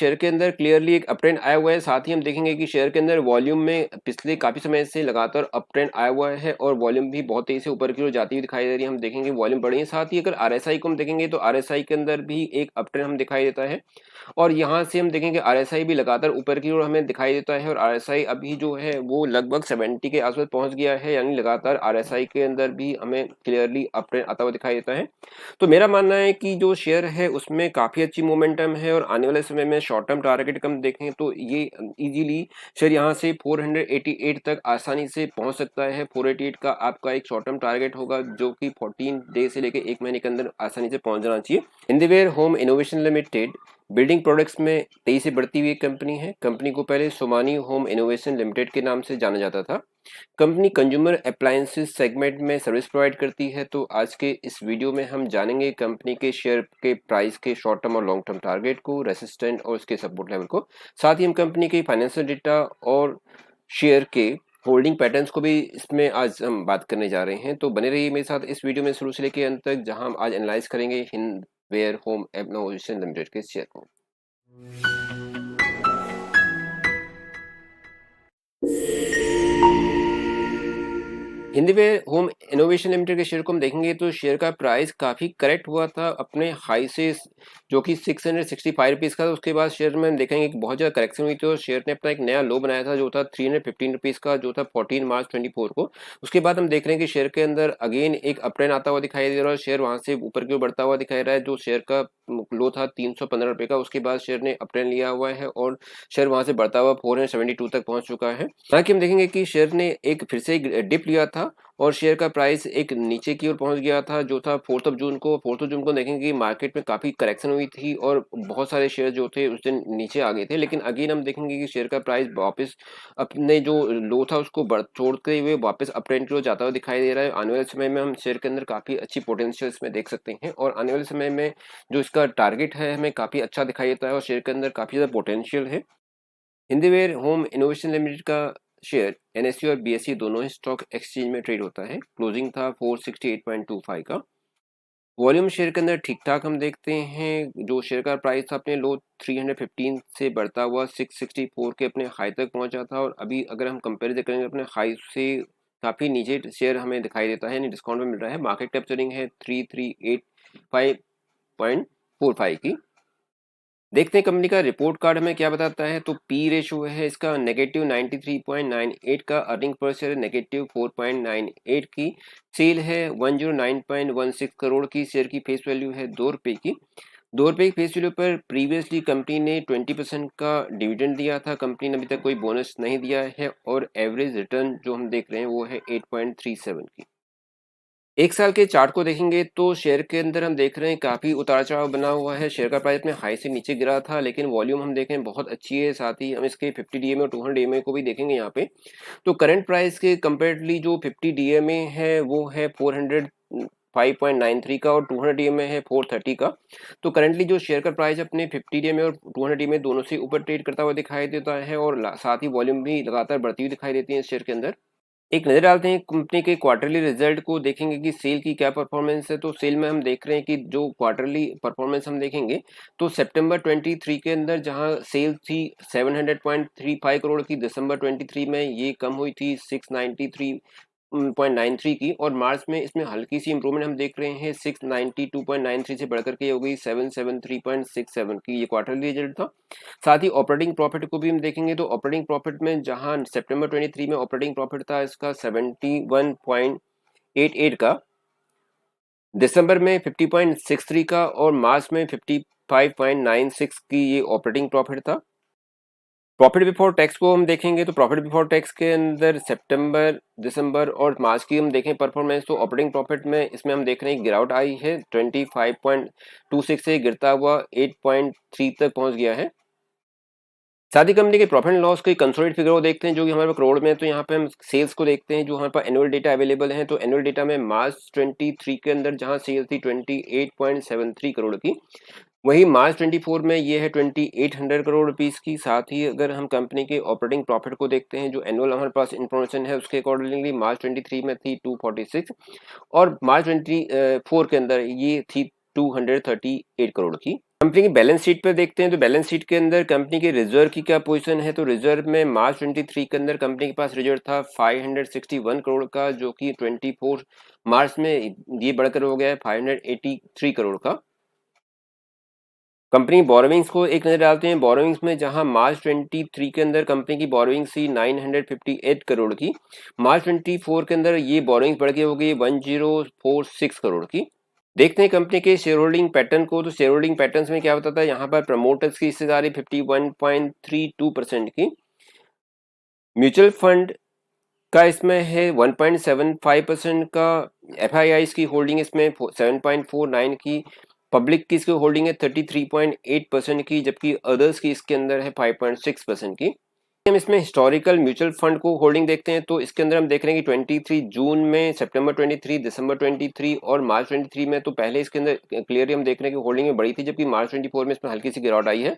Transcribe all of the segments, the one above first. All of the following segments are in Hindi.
शेयर के अंदर क्लियरली एक अप ट्रेंड आया हुआ है। साथ ही हम देखेंगे कि शेयर के अंदर वॉल्यूम में पिछले काफ़ी समय से लगातार अप ट्रेंड आया हुआ है और वॉल्यूम भी बहुत तेज़ी से ऊपर की ओर जाती हुई दिखाई दे रही है। हम देखेंगे वॉल्यूम बढ़ी है। साथ ही अगर आरएसआई को हम देखेंगे तो आरएसआई के अंदर भी एक अप ट्रेंड हमें दिखाई देता है और यहाँ से हम देखेंगे आरएसआई भी लगातार ऊपर की ओर हमें दिखाई देता है और आरएसआई अभी जो है वो लगभग 70 के आसपास पहुंच गया है, यानी लगातार आरएसआई के अंदर भी हमें क्लियरली अप ट्रेंड आता हुआ दिखाई देता है। तो मेरा मानना है कि जो शेयर है उसमें काफ़ी अच्छी मोमेंटम है और आने वाले समय में शॉर्ट टर्म टारगेट हम देखें तो ये इजीली शेयर यहाँ से 488 तक आसानी से पहुंच सकता है। 488 का आपका एक शॉर्ट टर्म टारगेट होगा जो कि 14 डे से लेकर एक महीने के अंदर आसानी से पहुंच जाना चाहिए। Hindware home innovation limited building products में तेजी से बढ़ती हुई एक कंपनी है। कंपनी को पहले सोमानी होम इनोवेशन लिमिटेड के नाम से जाना जाता था। कंपनी कंज्यूमर अप्लायंसेस सेगमेंट में सर्विस प्रोवाइड करती है। तो आज के इस वीडियो में हम जानेंगे कंपनी के शेयर के प्राइस के शॉर्ट टर्म और लॉन्ग टर्म टारगेट को, रेसिस्टेंट और उसके सपोर्ट लेवल को। साथ ही हम कंपनी के फाइनेंशियल डेटा और शेयर के होल्डिंग पैटर्न्स को भी इसमें आज हम बात करने जा रहे हैं। तो बने रहिए मेरे साथ इस वीडियो में शुरू से लेकर अंत तक, जहां हम आज एनालाइज करेंगे हिंदवेयर होम इनोवेशन लिमिटेड के शेयर को। हिंदवेयर होम इनोवेशन लिमिटेड के शेयर को हम देखेंगे तो शेयर का प्राइस काफ़ी करेक्ट हुआ था अपने हाई से, जो कि 665 रुपीज़ का था। उसके बाद शेयर में हम देखेंगे कि बहुत ज़्यादा करेक्शन हुई थी और शेयर ने अपना एक नया लो बनाया था जो था 315 रुपीज़ का, जो था 14 मार्च 24 को। उसके बाद हम देख रहे हैं कि शेयर के अंदर अगेन एक अप ट्रेंड आता हुआ दिखाई दे रहा है। शेयर वहाँ से ऊपर की ओर बढ़ता हुआ दिखाई रहा है। जो शेयर का लो था 315 रुपये का, उसके बाद शेयर ने अप ट्रेंड लिया हुआ है और शेयर वहाँ से बढ़ता हुआ 472 तक पहुँच चुका है। हालांकि हम देखेंगे कि शेयर ने एक फिर से एक डिप लिया था और शेयर का प्राइस एक नीचे की ओर पहुंच गया था जो था 4 जून को। 4 जून को देखेंगे कि मार्केट में काफ़ी करेक्शन हुई थी और बहुत सारे शेयर जो थे उस दिन नीचे आ गए थे। लेकिन अगेन हम देखेंगे कि शेयर का प्राइस वापस अपने जो लो था उसको छोड़ते हुए वापस अप ट्रेंड की ओर जाता हुआ दिखाई दे रहा है। आने वाले समय में हम शेयर के अंदर काफ़ी अच्छी पोटेंशियल इसमें देख सकते हैं और आने वाले समय में जो इसका टारगेट है हमें काफ़ी अच्छा दिखाई देता है और शेयर के अंदर काफ़ी ज़्यादा पोटेंशियल है। हिंदवेयर होम इनोवेशन लिमिटेड का शेयर एनएसई और बीएसई दोनों ही स्टॉक एक्सचेंज में ट्रेड होता है। क्लोजिंग था 468.25 का। वॉल्यूम शेयर के अंदर ठीक ठाक हम देखते हैं। जो शेयर का प्राइस था अपने लो 315 से बढ़ता हुआ 664 के अपने हाई तक पहुंचा था और अभी अगर हम कंपेरिजन करेंगे अपने हाई से काफ़ी नीचे शेयर हमें दिखाई देता है, यानी डिस्काउंट में मिल रहा है। मार्केट कैप्चरिंग है 3385.45 की। देखते हैं कंपनी का रिपोर्ट कार्ड हमें क्या बताता है। तो पी रेशो है इसका नेगेटिव 93.98 का, अर्निंग पर शेयर नेगेटिव 4.98 की, सेल है 109.16 करोड़ की, शेयर की फेस वैल्यू है 2 रुपये की। 2 रुपये की फेस वैल्यू पर प्रीवियसली कंपनी ने 20% का डिविडेंड दिया था। कंपनी ने अभी तक कोई बोनस नहीं दिया है और एवरेज रिटर्न जो हम देख रहे हैं वो है 8.37 की। एक साल के चार्ट को देखेंगे तो शेयर के अंदर हम देख रहे हैं काफी उतार चढ़ाव बना हुआ है। शेयर का प्राइस अपने हाई से नीचे गिरा था लेकिन वॉल्यूम हम देखें बहुत अच्छी है। साथ ही हम इसके 50 डीएमए और 200 डीएमए को भी देखेंगे यहाँ पे। तो करंट प्राइस के कंपेरेटली जो 50 डीएमए है वो है 405.93 का और 200 डीएमए है 430 का। तो करंटली जो शेयर का प्राइस अपने 50 डीएमए और 200 डीएमए दोनों से ऊपर ट्रेड करता हुआ दिखाई देता है और साथ ही वॉल्यूम भी लगातार बढ़ती हुई दिखाई देती है इस शेयर के अंदर। एक नज़र डालते हैं कंपनी के क्वार्टरली रिजल्ट को, देखेंगे कि सेल की क्या परफॉर्मेंस है। तो सेल में हम देख रहे हैं कि जो क्वार्टरली परफॉर्मेंस हम देखेंगे तो सितंबर 23 के अंदर जहां सेल थी 700.35 करोड़ की, दिसंबर 23 में ये कम हुई थी 693.93 की और मार्च में इसमें हल्की सी इंप्रूवमेंट हम देख रहे हैं 692.93 से बढ़कर के हो गई 773.67 की। ये क्वार्टरली रिजल्ट था। साथ ही ऑपरेटिंग प्रॉफिट को भी हम देखेंगे तो ऑपरेटिंग प्रॉफिट में जहां सितंबर 23 में ऑपरेटिंग प्रॉफिट था इसका 71.88 का, दिसंबर में 50.63 का और मार्च में 55.96 की ये ऑपरेटिंग प्रॉफिट था। प्रॉफिट बिफोर टैक्स को हम देखेंगे तो प्रॉफिट बिफोर टैक्स के अंदर सितंबर, दिसंबर और मार्च की हम देखें परफॉर्मेंस तो ऑपरेटिंग प्रॉफिट में इसमें हम देख रहे हैं गिरावट आई है 25.26 से गिरता हुआ 8.3 तक पहुंच गया है। साथ ही कंपनी के प्रॉफिट एंड लॉस के कंसोलिडेटेड फिगर को देखते हैं जो कि हमारे पास करोड़ में है। तो यहाँ पे हम सेल्स को देखते हैं जो हमारे पास एनुअल डेटा अवेलेबल है। तो एनुअल डेटा में मार्च 23 के अंदर जहाँ सेल्स थी 28.73 करोड़ की, वही मार्च 24 में ये है 2800 करोड़ रुपीस की। साथ ही अगर हम कंपनी के ऑपरेटिंग प्रॉफिट को देखते हैं जो एनुअल हमारे पास इंफॉर्मेशन है उसके अकॉर्डिंगली मार्च 23 में थी 246 और मार्च 24 के अंदर ये थी 238 करोड़ की। कंपनी की बैलेंस शीट पर देखते हैं तो बैलेंस शीट के अंदर कंपनी के रिजर्व की क्या पोजीशन है। तो रिजर्व में मार्च 23 के अंदर कंपनी के पास रिजर्व था 561 करोड़ का, जो कि 24 मार्च में ये बढ़कर हो गया है 583 करोड़ का। कंपनी बोरोविंग्स को एक नजर डालते हैं। बोरोविंग्स में जहां मार्च 23 के अंदर कंपनी की बोरोविंग्स थी 958 करोड़ की, मार्च 24 के अंदर ये बोरोविंग्स बढ़ के हो गई 1046 करोड़ की। देखते हैं कंपनी के शेयर होल्डिंग पैटर्न को। तो शेयर होल्डिंग पैटर्न में क्या बताता है, यहाँ पर प्रमोटर्स की हिस्सेदारी 51.32% की, म्यूचुअल फंड का इसमें है 1.75% का, एफआईआईज की होल्डिंग इसमें 7.49 की, पब्लिक की इसकी होल्डिंग है 33.8% की, जबकि अदर्स की इसके अंदर है 5.6% की। हम इसमें हिस्टोरिकल म्यूचुअल फंड को होल्डिंग देखते हैं तो इसके अंदर हम देख रहे हैं कि 23 जून में, सितंबर 23, दिसंबर 23 और मार्च 23 में तो पहले इसके अंदर क्लियरली हम देख रहे हैं कि होल्डिंग में बड़ी थी, जबकि मार्च 24 में इसमें हल्की सी गिरावट आई है।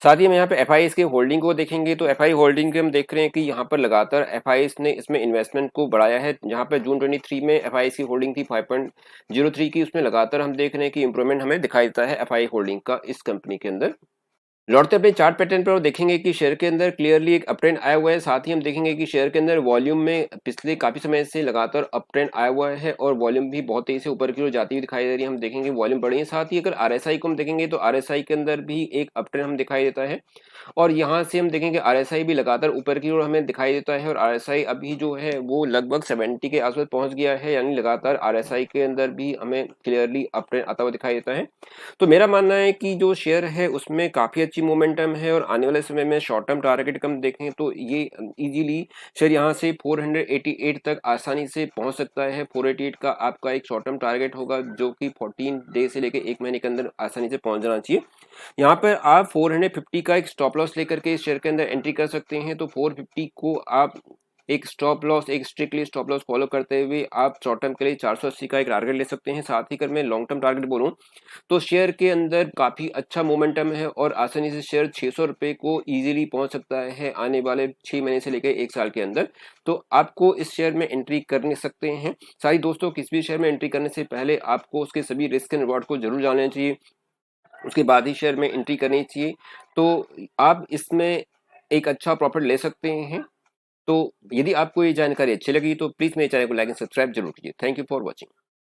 साथ ही हम यहाँ पे एफआई के होल्डिंग को देखेंगे तो एफआई होल्डिंग के हम देख रहे हैं कि यहाँ पर लगातार एफआई ने इसमें इन्वेस्टमेंट को बढ़ाया है। जहाँ पे जून 23 में एफआई की होल्डिंग थी 5.03 की, उसमें लगातार हम देख रहे हैं कि इंप्रूवमेंट हमें दिखाई देता है एफआई होल्डिंग का इस कंपनी के अंदर। लौटते अपने चार्ट पैटर्न पर और देखेंगे कि शेयर के अंदर क्लियरली एक अप ट्रेंड आया हुआ है। साथ ही हम देखेंगे कि शेयर के अंदर वॉल्यूम में पिछले काफी समय से लगातार अप ट्रेंड आया हुआ है और वॉल्यूम भी बहुत तेजी से ऊपर की ओर जाती हुई दिखाई दे रही है। हम देखेंगे वॉल्यूम बढ़ी है। साथ ही अगर आरएसआई को हम देखेंगे तो आरएसआई के अंदर भी एक अप ट्रेंड हम दिखाई देता है और यहाँ से हम देखेंगे आरएसआई भी लगातार ऊपर की ओर हमें दिखाई देता है और आरएसआई अभी जो है वो लगभग 70 के आसपास पहुंच गया है, यानी लगातार आरएसआई के अंदर भी हमें क्लियरली अप ट्रेंड आता हुआ दिखाई देता है। तो मेरा मानना है कि जो शेयर है उसमें काफी अच्छी मोमेंटम है और आने वाले समय में शॉर्ट टर्म टारगेट हम देखें तो ये इजीली शेयर यहाँ से 488 तक आसानी से पहुंच सकता है। 488 का आपका एक शॉर्ट टर्म टारगेट होगा जो कि 14 डे से लेकर एक महीने के अंदर आसानी से पहुंच जाना चाहिए। यहाँ पर आप 450 का एक स्टॉप लॉस लेकर के शेयर के अंदर एंट्री कर सकते हैं। तो 450 को आप एक स्टॉप लॉस, एक स्ट्रिक्टली स्टॉप लॉस फॉलो करते हुए आप शॉर्ट टर्म के लिए 480 का एक टारगेट ले सकते हैं। साथ ही अगर मैं लॉन्ग टर्म टारगेट बोलूं तो शेयर के अंदर काफी अच्छा मोमेंटम है और आसानी से शेयर 600 रुपए को इजीली पहुंच सकता है आने वाले 6 महीने से लेकर 1 साल के अंदर। तो आपको इस शेयर में एंट्री कर सकते हैं। सारी दोस्तों, किसी भी शेयर में एंट्री करने से पहले आपको उसके सभी रिस्क एंड रिवॉर्ड को जरूर जानना चाहिए, उसके बाद ही शेयर में एंट्री करनी चाहिए। तो आप इसमें एक अच्छा प्रॉफिट ले सकते हैं। तो यदि आपको ये जानकारी अच्छी लगी तो प्लीज मेरे चैनल को लाइक एंड सब्सक्राइब जरूर कीजिए। Thank you for watching.